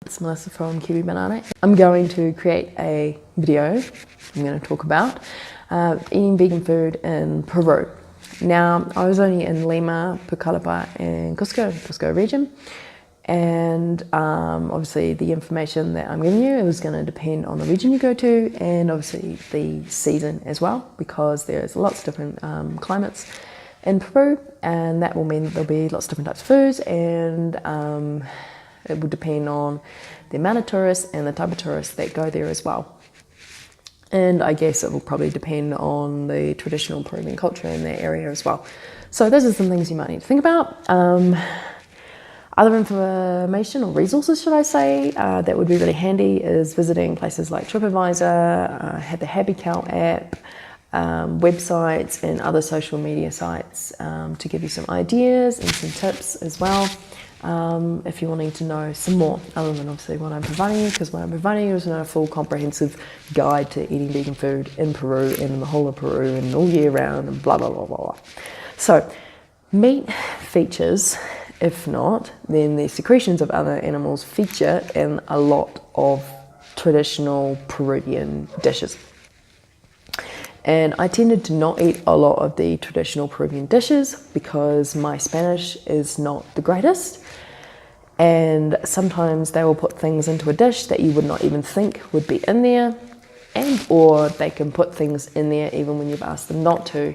It's Melissa from Kiwi Banana. I'm going to create a video. I'm going to talk about eating vegan food in Peru. Now, I was only in Lima, Pucallpa, and Cusco region, and obviously the information that I'm giving you is going to depend on the region you go to, and obviously the season as well, because there's lots of different climates in Peru, and that will mean that there'll be lots of different types of foods, and it will depend on the amount of tourists and the type of tourists that go there as well. And I guess it will probably depend on the traditional Peruvian culture in that area as well. So those are some things you might need to think about. Other information or resources, should I say, that would be really handy is visiting places like TripAdvisor, the Happy Count app, websites and other social media sites to give you some ideas and some tips as well. If you're wanting to know some more, other than obviously what I'm providing you, because what I'm providing you is not a full comprehensive guide to eating vegan food in Peru and in the whole of Peru and all year round and blah, blah, blah, blah, blah. So meat features, if not, then the secretions of other animals feature in a lot of traditional Peruvian dishes. And I tended to not eat a lot of the traditional Peruvian dishes because my Spanish is not the greatest. And sometimes they will put things into a dish that you would not even think would be in there. Or they can put things in there even when you've asked them not to.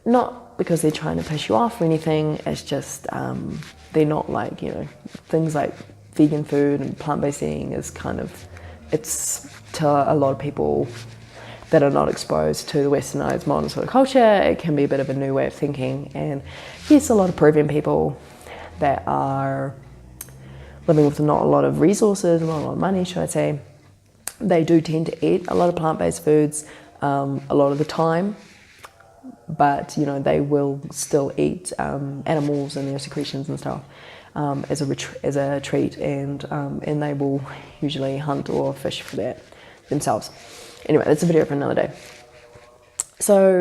Not because they're trying to piss you off or anything, it's just they're not like, things like vegan food and plant-based eating is kind of, it's to a lot of people that are not exposed to the westernized modern sort of culture, it can be a bit of a new way of thinking. And yes, a lot of Peruvian people that are living with not a lot of resources, not a lot of money, should I say, they do tend to eat a lot of plant-based foods a lot of the time, but they will still eat animals and their secretions and stuff as a treat, and they will usually hunt or fish for that themselves. Anyway, that's a video for another day. So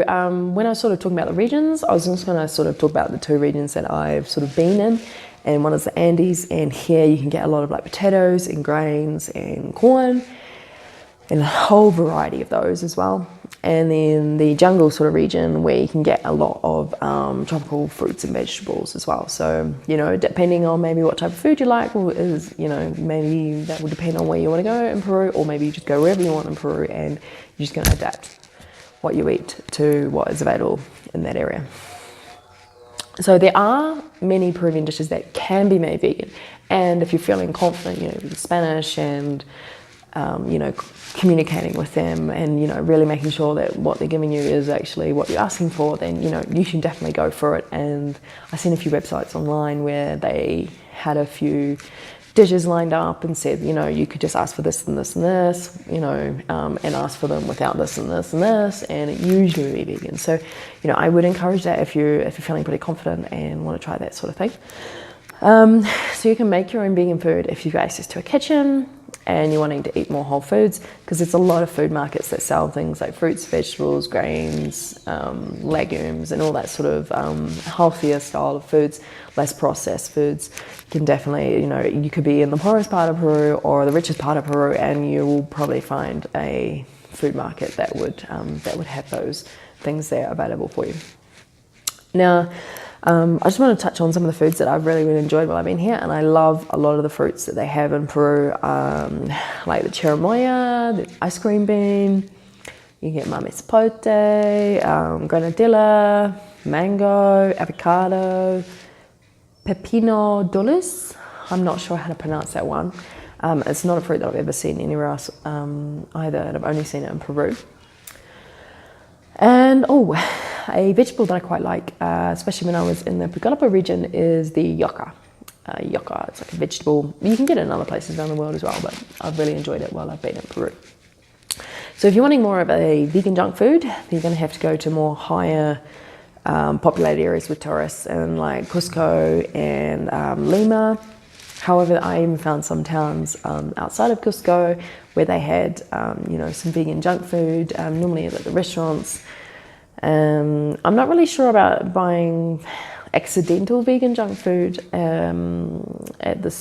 when I was sort of talking about the regions, I was just going to sort of talk about the two regions that I've sort of been in. And one is the Andes, and here you can get a lot of like potatoes and grains and corn and a whole variety of those as well. And then the jungle sort of region where you can get a lot of tropical fruits and vegetables as well. So, depending on maybe what type of food you like, maybe that will depend on where you want to go in Peru, or maybe you just go wherever you want in Peru and you're just going to adapt what you eat to what is available in that area. So there are many Peruvian dishes that can be made vegan. And if you're feeling confident, with Spanish and communicating with them and, really making sure that what they're giving you is actually what you're asking for, then, you should definitely go for it. And I've seen a few websites online where they had a few dishes lined up and said, you could just ask for this and this and this, and ask for them without this and this and this, and it usually will be vegan. So, I would encourage that if you're feeling pretty confident and want to try that sort of thing. So you can make your own vegan food if you've got access to a kitchen and you're wanting to eat more whole foods, because there's a lot of food markets that sell things like fruits, vegetables, grains, legumes, and all that sort of healthier style of foods, less processed foods. You can definitely, you could be in the poorest part of Peru or the richest part of Peru, and you will probably find a food market that would have those things there available for you. Now, I just want to touch on some of the foods that I've really, really enjoyed while I've been here, and I love a lot of the fruits that they have in Peru, like the cherimoya, the ice cream bean, you get mame sapote, granadilla, mango, avocado, pepino dulce. I'm not sure how to pronounce that one. It's not a fruit that I've ever seen anywhere else either, and I've only seen it in Peru. And a vegetable that I quite like, especially when I was in the Pucallpa region, is the yucca. Yucca, it's like a vegetable. You can get it in other places around the world as well, but I've really enjoyed it while I've been in Peru. So if you're wanting more of a vegan junk food, then you're going to have to go to more higher populated areas with tourists, and like Cusco and Lima. However, I even found some towns outside of Cusco where they had, some vegan junk food, normally at the restaurants. I'm not really sure about buying accidental vegan junk food at the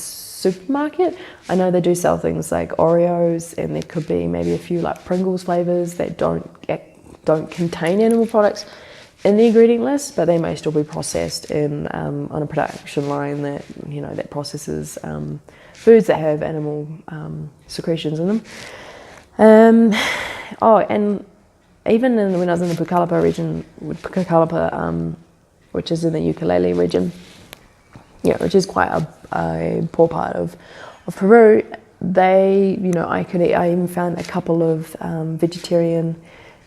supermarket. I know they do sell things like Oreos, and there could be maybe a few like Pringles flavors that don't contain animal products in the ingredient list, but they may still be processed in on a production line that that processes foods that have animal secretions in them. Oh, and even when I was in the Pucallpa region, which is in the Ukulele region, which is quite a poor part of Peru, they, I even found a couple of vegetarian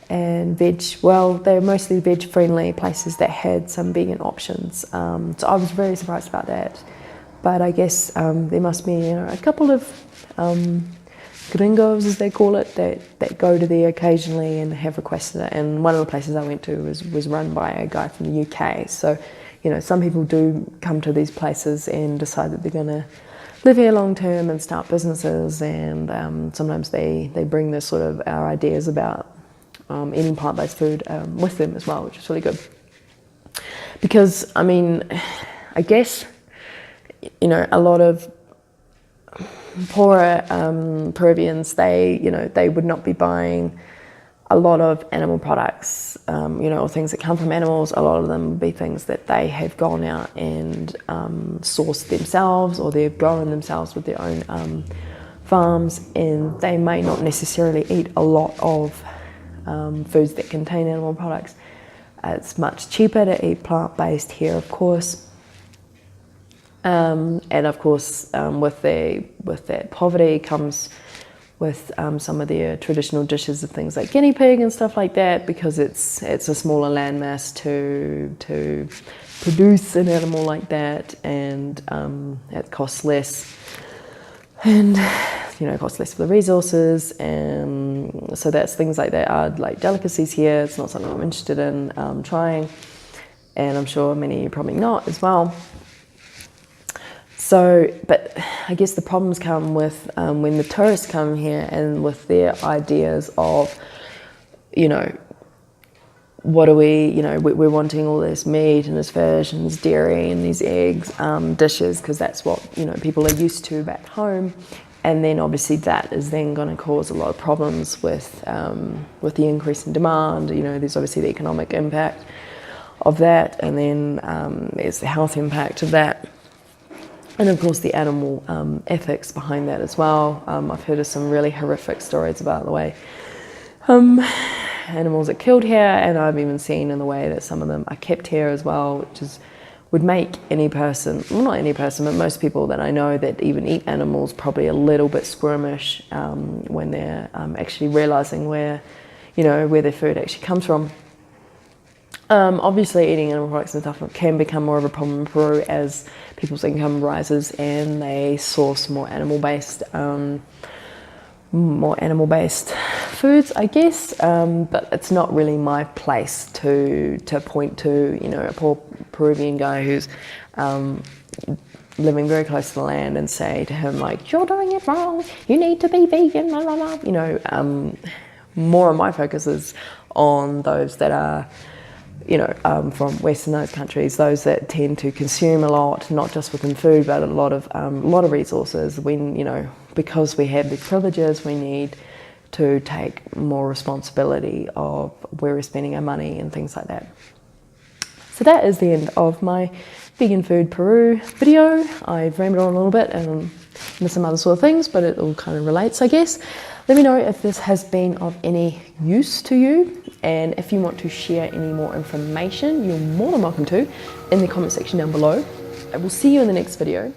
and they're mostly veg-friendly places that had some vegan options. So I was very surprised about that. But I guess there must be a couple of gringos, as they call it, that go to there occasionally and have requested it. And one of the places I went to was run by a guy from the UK. So, some people do come to these places and decide that they're going to live here long term and start businesses. And sometimes they bring this sort of our ideas about eating plant-based food with them as well, which is really good. Because, I guess, a lot of poorer Peruvians, they would not be buying a lot of animal products, or things that come from animals. A lot of them would be things that they have gone out and sourced themselves, or they've grown themselves with their own farms, and they may not necessarily eat a lot of foods that contain animal products. It's much cheaper to eat plant-based here, of course. And of course, with that poverty comes with some of their traditional dishes of things like guinea pig and stuff like that, because it's a smaller landmass to produce an animal like that, and it costs less, and costs less for the resources, and so that's things like that are like delicacies here. It's not something I'm interested in trying, and I'm sure many of you probably not as well. So, but I guess the problems come with when the tourists come here and with their ideas of, what are we, we're wanting all this meat and this fish and this dairy and these eggs dishes, because that's what, people are used to back home. And then obviously that is then going to cause a lot of problems with the increase in demand. There's obviously the economic impact of that, and then there's the health impact of that. And of course the animal ethics behind that as well. I've heard of some really horrific stories about the way animals are killed here, and I've even seen in the way that some of them are kept here as well, which would make any person, well, not any person, but most people that I know that even eat animals probably a little bit squirmish when they're actually realising where their food actually comes from. Obviously eating animal products and stuff can become more of a problem in Peru as people's income rises and they source more animal-based foods, I guess, but it's not really my place to point to, a poor Peruvian guy who's living very close to the land and say to him, like, you're doing it wrong, you need to be vegan, blah, blah, blah. More of my focus is on those that are from westernized countries, those that tend to consume a lot, not just within food, but a lot of resources. Because we have these privileges, we need to take more responsibility of where we're spending our money and things like that. So that is the end of my vegan food Peru video. I've rambled on a little bit and missed some other sort of things, but it all kind of relates, I guess. Let me know if this has been of any use to you, and if you want to share any more information, you're more than welcome to in the comment section down below. I will see you in the next video.